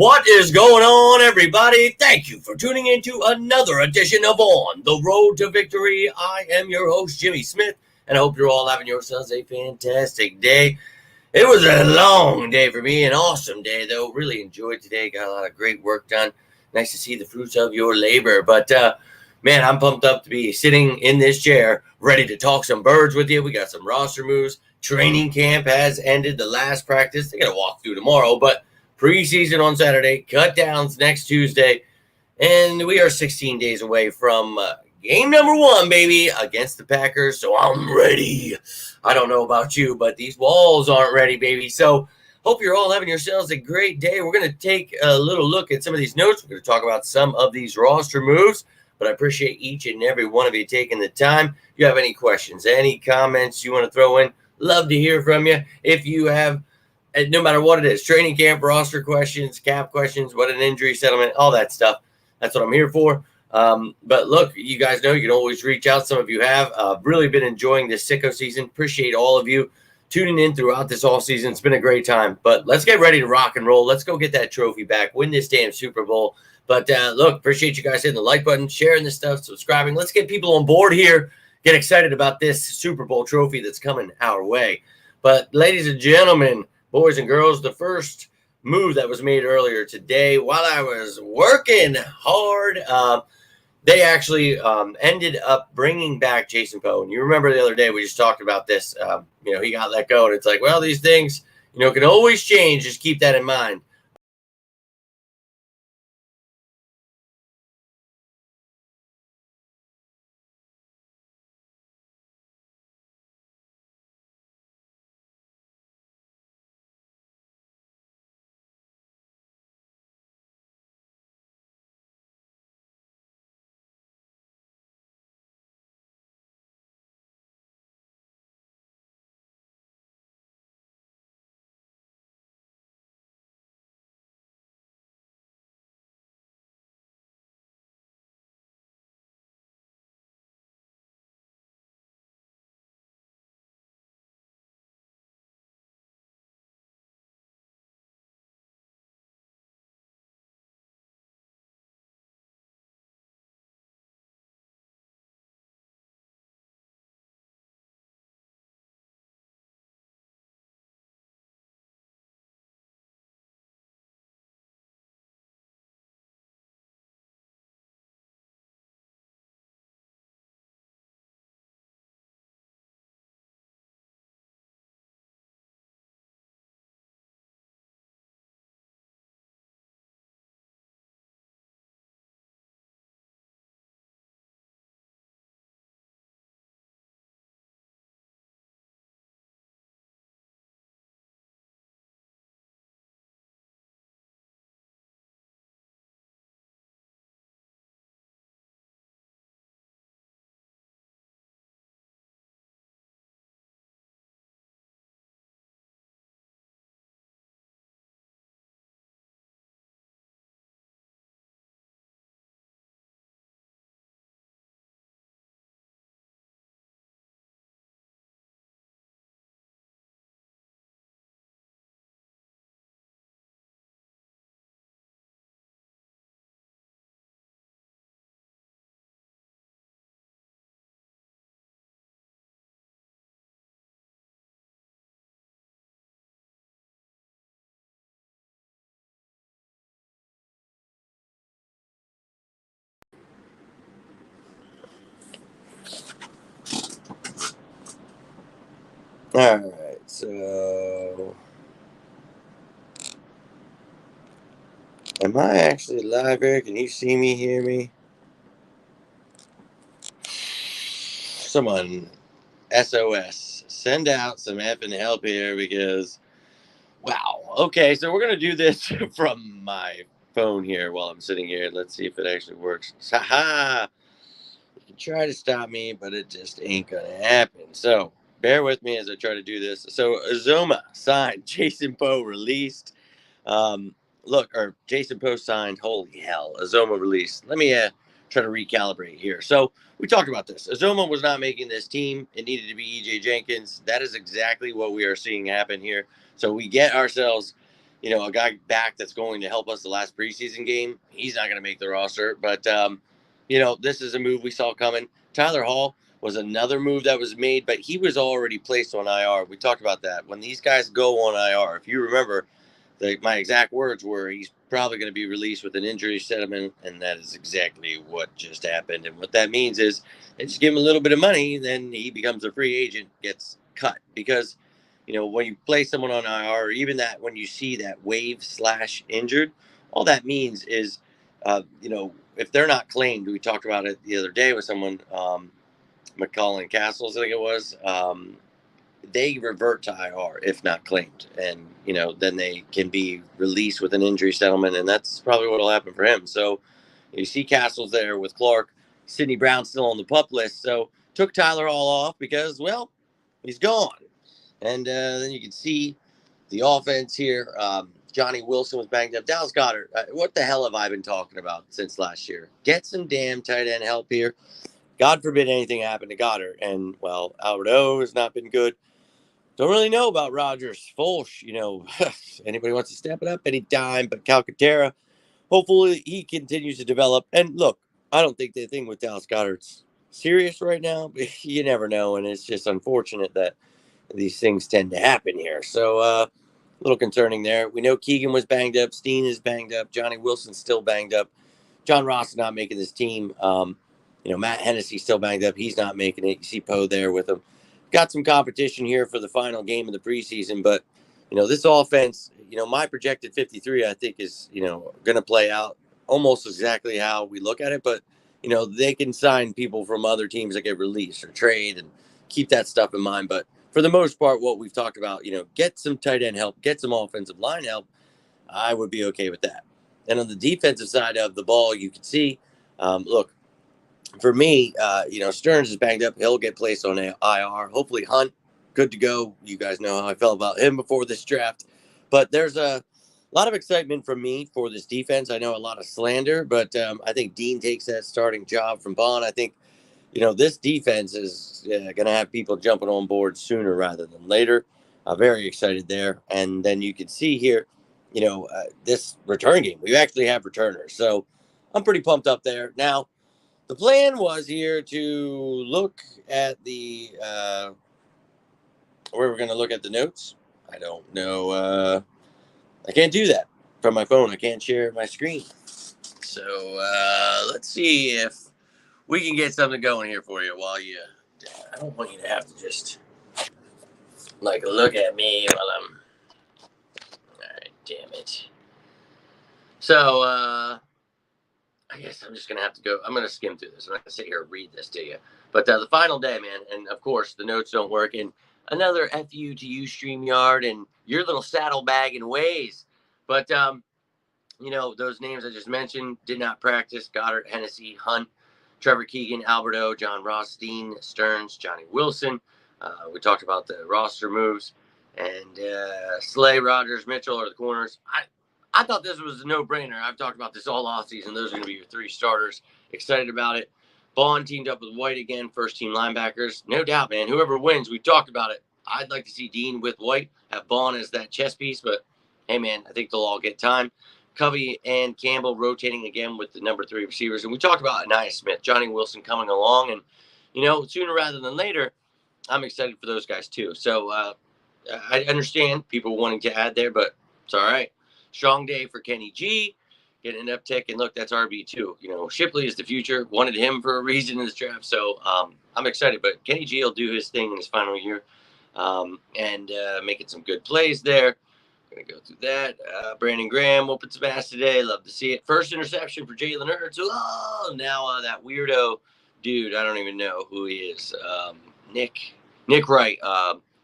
What is going on, everybody? Thank you for tuning in to another edition of On the Road to Victory. I am your host, Jimmy Smith, and I hope you're all having yourselves a fantastic day. It was a long day for me, an awesome day, though. Really enjoyed today. Got a lot of great work done. Nice to see the fruits of your labor. But, man, I'm pumped up to be sitting in this chair, ready to talk some birds with you. We got some roster moves. Training camp has ended. The last practice, they got to walk through tomorrow, but preseason on Saturday, cut downs next Tuesday, and we are 16 days away from game number 1, baby, against the Packers. So I'm ready. I don't know about you, but these walls aren't ready, baby. So hope you're all having yourselves a great day. We're going to take a little look at some of these notes. We're going to talk about some of these roster moves, but I appreciate each and every one of you taking the time. If you have any questions, any comments you want to throw in, love to hear from you. If you have, no matter what it is, training camp, roster questions, cap questions, what an injury settlement, all that stuff. That's what I'm here for. But look, you guys know you can always reach out. Some of you have really been enjoying this sicko season. Appreciate all of you tuning in throughout this off season. It's been a great time. But let's get ready to rock and roll. Let's go get that trophy back, win this damn Super Bowl. But look, appreciate you guys hitting the like button, sharing this stuff, subscribing. Let's get people on board here. Get excited about this Super Bowl trophy that's coming our way. But ladies and gentlemen, boys and girls, the first move that was made earlier today while I was working hard, they actually ended up bringing back Jason Poe. And you remember the other day we just talked about this. He got let go, and it's like, well, these things, can always change. Just keep that in mind. All right, so am I actually live here? Can you see me, hear me? Someone, SOS, send out some effing help here because, wow. Okay, so we're going to do this from my phone here while I'm sitting here. Let's see if it actually works. Ha! You can try to stop me, but it just ain't going to happen. So bear with me as I try to do this. So Uzomah signed, Jason Poe released. Jason Poe signed. Holy hell, Uzomah released. Let me try to recalibrate here. So we talked about this. Uzomah was not making this team. It needed to be EJ Jenkins. That is exactly what we are seeing happen here. So we get ourselves a guy back that's going to help us the last preseason game. He's not going to make the roster. But, this is a move we saw coming. Tyler Hall was another move that was made, but he was already placed on IR. We talked about that. When these guys go on IR, if you remember, my exact words were he's probably going to be released with an injury settlement, and that is exactly what just happened. And what that means is they just give him a little bit of money, then he becomes a free agent, gets cut. Because, when you play someone on IR, or even that when you see that wave/injured, all that means is, if they're not claimed, we talked about it the other day with someone, McCullen Castles, I think it was. They revert to IR if not claimed, and then they can be released with an injury settlement, and that's probably what will happen for him. So you see Castles there with Clark, Sidney Brown still on the pup list, so took Tyler Hall off because, well, he's gone, and then you can see the offense here. Johnny Wilson was banged up. Dallas Goedert, what the hell have I been talking about since last year? Get some damn tight end help here. God forbid anything happened to Goddard. And, well, Albert O has not been good. Don't really know about Rogers. Folsch, anybody wants to step it up anytime, but Calcaterra, hopefully he continues to develop. And look, I don't think the thing with Dallas Goedert's serious right now, but you never know. And it's just unfortunate that these things tend to happen here. So, a little concerning there. We know Keegan was banged up. Steen is banged up. Johnny Wilson's still banged up. John Ross is not making this team. Matt Hennessy's still banged up. He's not making it. You see Poe there with him. Got some competition here for the final game of the preseason, but this offense, my projected 53, I think is going to play out almost exactly how we look at it. But they can sign people from other teams that get released or trade, and keep that stuff in mind. But for the most part, what we've talked about, get some tight end help, get some offensive line help, I would be okay with that. And on the defensive side of the ball, you can see, look, for me, Stearns is banged up. He'll get placed on IR. Hopefully Hunt, good to go. You guys know how I felt about him before this draft. But there's a lot of excitement from me for this defense. I know a lot of slander, but I think Dean takes that starting job from Bond. I think, this defense is going to have people jumping on board sooner rather than later. Very excited there. And then you can see here, this return game. We actually have returners. So I'm pretty pumped up there. Now, the plan was here to look at the where we're going to look at the notes. I don't know. I can't do that from my phone. I can't share my screen. So let's see if we can get something going here for you while you. I don't want you to have to just look at me while I'm. All right, damn it. So I guess I'm just going to have to go. I'm going to skim through this. I'm not going to sit here and read this to you. But the final day, man, and of course, the notes don't work. And another FU to you, StreamYard, and your little saddlebagging ways. But, those names I just mentioned did not practice. Goddard, Hennessy, Hunt, Trevor Keegan, Alberto, John Rothstein, Stearns, Johnny Wilson. We talked about the roster moves. And Slay, Rogers, Mitchell are the corners. I thought this was a no-brainer. I've talked about this all offseason. Those are going to be your three starters. Excited about it. Bond teamed up with White again, first-team linebackers. No doubt, man. Whoever wins, we've talked about it. I'd like to see Dean with White, have Bond as that chess piece, but, hey, man, I think they'll all get time. Covey and Campbell rotating again with the number 3 receivers. And we talked about Anaya Smith, Johnny Wilson coming along. And, sooner rather than later, I'm excited for those guys too. So I understand people wanting to add there, but it's all right. Strong day for Kenny G, getting an uptick, and look, that's RB2. Shipley is the future. Wanted him for a reason in this draft, so I'm excited. But Kenny G will do his thing in his final year, and making some good plays there. Gonna go through that. Brandon Graham whooping some ass today. Love to see it. First interception for Jalen Hurts. Oh, now that weirdo dude. I don't even know who he is. Nick Wright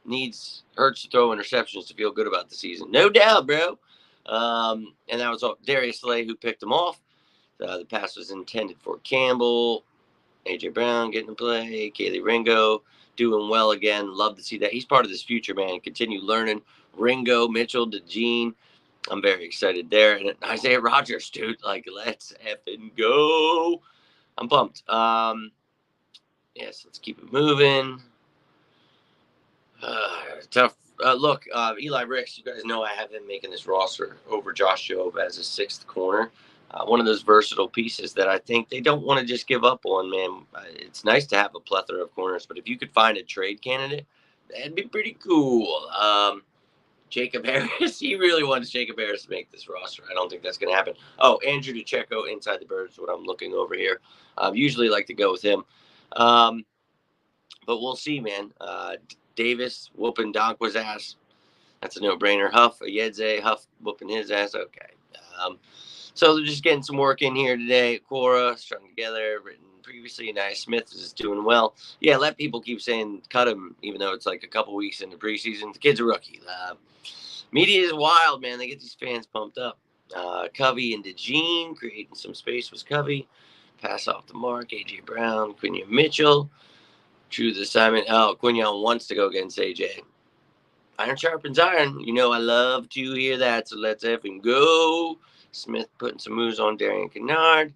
needs Hurts to throw interceptions to feel good about the season. No doubt, bro. And that was Darius Slay who picked him off. The pass was intended for Campbell. A.J. Brown getting to play. Kaylee Ringo doing well again. Love to see that. He's part of this future, man. Continue learning. Ringo, Mitchell, DeGene. I'm very excited there. And Isaiah Rogers, dude. Let's effing go. I'm pumped. Yes, let's keep it moving. Tough Look, Eli Ricks, you guys know I have him making this roster over Josh Jobe as a 6th corner. One of those versatile pieces that I think they don't want to just give up on, man. It's nice to have a plethora of corners, but if you could find a trade candidate, that'd be pretty cool. Jacob Harris, he really wants Jacob Harris to make this roster. I don't think that's going to happen. Oh, Andrew DeCecco, inside the Birds, what I'm looking over here. Usually like to go with him. But we'll see, man. Davis whooping Donkwa's ass. That's a no-brainer. Huff, Ayedze, Huff whooping his ass. Okay. So they're just getting some work in here today. Cora strung together, written previously. Nice Smith is doing well. Yeah, let people keep saying cut him, even though it's like a couple weeks into preseason. The kid's a rookie. Media is wild, man. They get these fans pumped up. Covey and DeJean creating some space was Covey. Pass off the mark. A.J. Brown, Quinion Mitchell. True the assignment. Oh, Quinion wants to go against A.J. Iron sharpens iron. You know I love to hear that, so let's effing go. Smith putting some moves on Darian Kennard.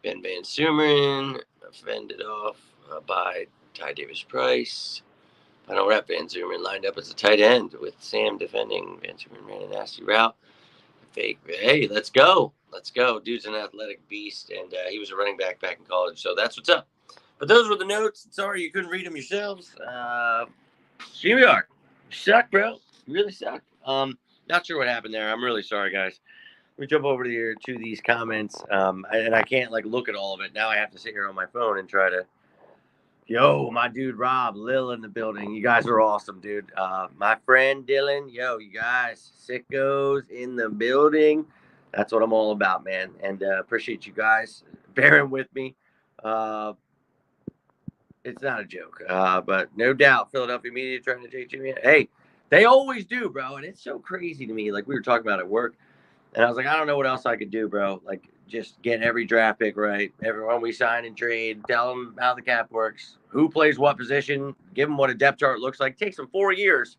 Ben Van Sumeren fended off by Ty Davis-Price. Final rep, Van Sumeren lined up as a tight end with Sam defending. Van Sumeren ran a nasty route. Fake. Hey, let's go. Let's go. Dude's an athletic beast, and he was a running back in college, so that's what's up. But those were the notes. Sorry you couldn't read them yourselves. Here we are. You suck, bro. You really suck. Not sure what happened there. I'm really sorry, guys. We jump over here to these comments, and I can't look at all of it. Now I have to sit here on my phone and try to. Yo, my dude Rob, Lil in the building. You guys are awesome, dude. My friend Dylan, yo, you guys, sickos in the building. That's what I'm all about, man. And appreciate you guys bearing with me. It's not a joke, but no doubt Philadelphia media trying to take Jimmy. Hey, they always do, bro. And it's so crazy to me. Like we were talking about at work. And I was like, I don't know what else I could do, bro. Like, just get every draft pick right. Everyone we sign and trade, tell them how the cap works, who plays what position, give them what a depth chart looks like. It takes them 4 years.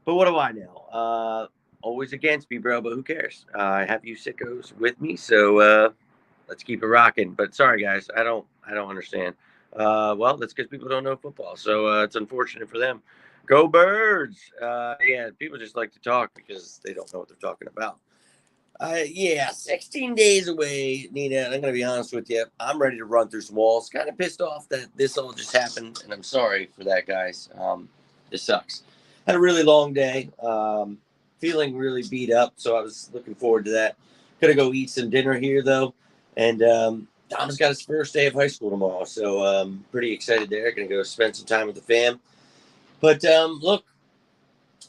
But what do I know? Always against me, bro, but who cares? I have you sickos with me, so let's keep it rocking. But sorry, guys, I don't understand. Well, that's because people don't know football, so it's unfortunate for them. Go Birds! Yeah, people just like to talk because they don't know what they're talking about. 16 days away, Nina. And I'm going to be honest with you. I'm ready to run through some walls. Kind of pissed off that this all just happened. And I'm sorry for that, guys. This sucks. Had a really long day. Feeling really beat up. So I was looking forward to that. Going to go eat some dinner here, though. And Dom's got his first day of high school tomorrow. So pretty excited there. Going to go spend some time with the fam. But look,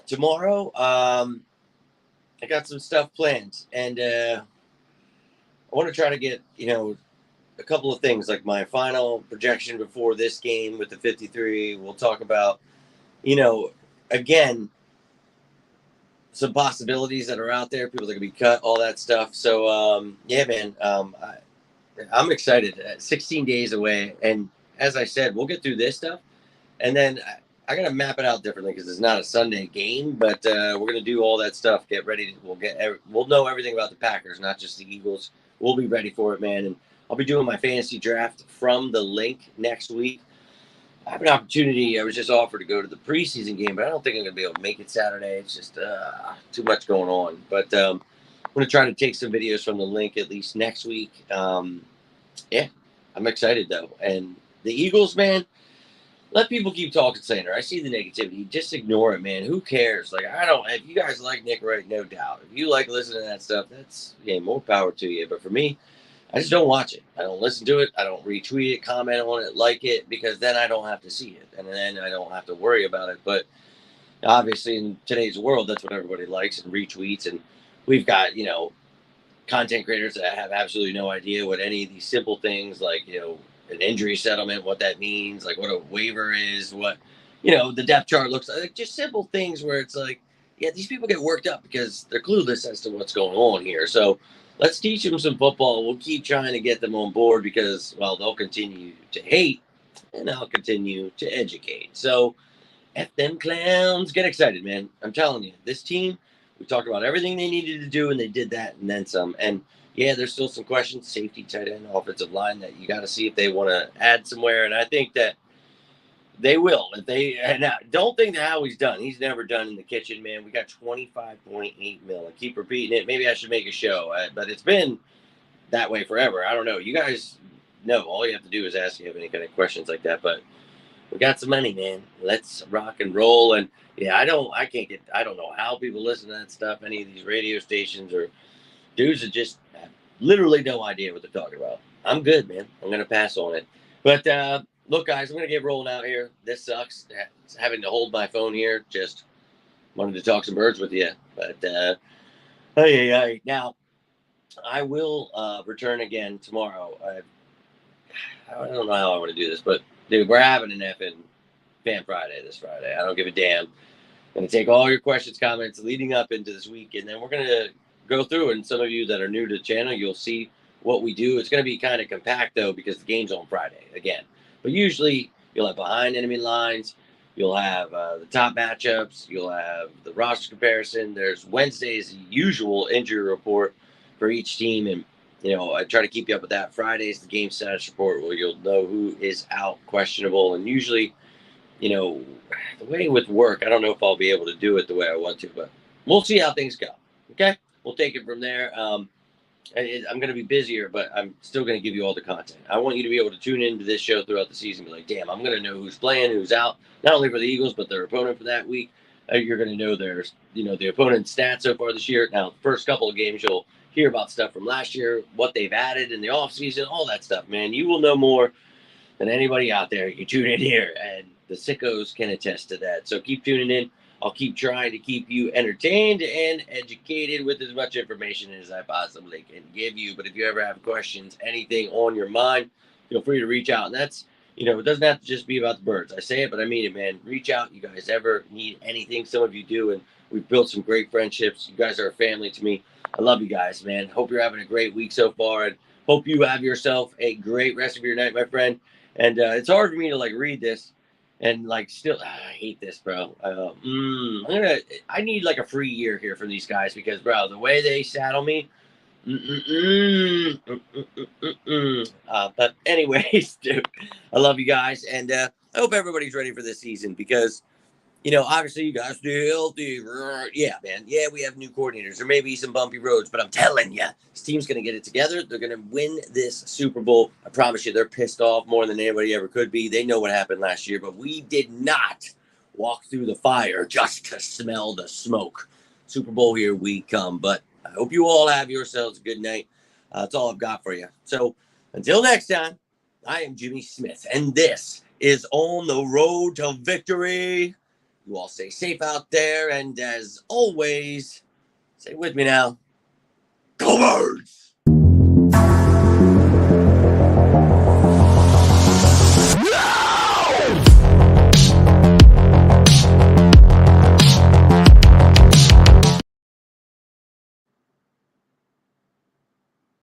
tomorrow, I got some stuff planned, and I want to try to get, a couple of things, like my final projection before this game with the 53. We'll talk about, again, some possibilities that are out there, people that can be cut, all that stuff. So, yeah, man, I'm excited. 16 days away, and as I said, we'll get through this stuff, and then I got to map it out differently because it's not a Sunday game, but we're going to do all that stuff. Get ready. We'll know everything about the Packers, not just the Eagles. We'll be ready for it, man. And I'll be doing my fantasy draft from the link next week. I have an opportunity. I was just offered to go to the preseason game, but I don't think I'm going to be able to make it Saturday. It's just too much going on. But I'm going to try to take some videos from the link at least next week. Yeah, I'm excited, though. And the Eagles, man, let people keep talking slander. I see the negativity. Just ignore it, man. Who cares? If you guys like Nick Wright, no doubt. If you like listening to that stuff, that's more power to you. But for me, I just don't watch it. I don't listen to it. I don't retweet it, comment on it, like it, because then I don't have to see it. And then I don't have to worry about it. But obviously in today's world, that's what everybody likes and retweets. And we've got, content creators that have absolutely no idea what any of these simple things like, an injury settlement, what that means, like what a waiver is, what, the depth chart looks like just simple things where it's like, yeah, these people get worked up because they're clueless as to what's going on here. So let's teach them some football. We'll keep trying to get them on board because, well, they'll continue to hate and I'll continue to educate. So F them clowns. Get excited, man. I'm telling you, this team, we talked about everything they needed to do and they did that and then some. And yeah, there's still some questions, safety, tight end, offensive line that you got to see if they want to add somewhere. And I think that, They will. If they now, don't think that how he's done. He's never done in the kitchen, man. We got 25.8 mil. I keep repeating it. Maybe I should make a show, but it's been that way forever. I don't know. You guys know. All you have to do is ask if you have any kind of questions like that. But we got some money, man. Let's rock and roll. And yeah, I don't know how people listen to that stuff. Any of these radio stations or dudes that just have literally no idea what they're talking about. I'm good, man. I'm going to pass on it. But look, guys, I'm going to get rolling out here. This sucks having to hold my phone here. Just wanted to talk some birds with you. But hey. Now, I will return again tomorrow. I don't know how I want to do this, but dude, we're having an effing Fan Friday this Friday. I don't give a damn. I'm going to take all your questions, comments leading up into this week, and then we're going to go through. And some of you that are new to the channel, you'll see what we do. It's going to be kind of compact, though, because the game's on Friday again. But usually you'll have behind enemy lines. You'll have the top matchups. You'll have the roster comparison. There's Wednesday's usual injury report for each team. And, you know, I try to keep you up with that. Friday's the game status report where you'll know who is out, questionable. And usually, you know, the way with work, I don't know if I'll be able to do it the way I want to, but we'll see how things go. Okay? We'll take it from there. I'm going to be busier, but I'm still going to give you all the content. I want you to be able to tune into this show throughout the season and be like, damn, I'm going to know who's playing, who's out, not only for the Eagles, but their opponent for that week. You're going to know the opponent's stats so far this year. Now, the first couple of games, you'll hear about stuff from last year, what they've added in the offseason, all that stuff, man. You will know more than anybody out there. You tune in here, and the sickos can attest to that. So keep tuning in. I'll keep trying to keep you entertained and educated with as much information as I possibly can give you. But if you ever have questions, anything on your mind, feel free to reach out. And that's, it doesn't have to just be about the birds. I say it, but I mean it, man. Reach out. You guys ever need anything? Some of you do, and we've built some great friendships. You guys are a family to me. I love you guys, man. Hope you're having a great week so far, and hope you have yourself a great rest of your night, my friend. And it's hard for me to read this. And still, I hate this, bro. I need a free year here from these guys because, bro, the way they saddle me. But anyways, dude, I love you guys, and I hope everybody's ready for this season because, obviously you guys stay healthy. Yeah, man. Yeah, we have new coordinators. There may be some bumpy roads, but I'm telling you, this team's going to get it together. They're going to win this Super Bowl. I promise you, they're pissed off more than anybody ever could be. They know what happened last year, but we did not walk through the fire just to smell the smoke. Super Bowl, here we come. But I hope you all have yourselves a good night. That's all I've got for you. So until next time, I am Jimmy Smith, and this is On the Road to Victory. You all stay safe out there, and as always, say with me now, go Birds!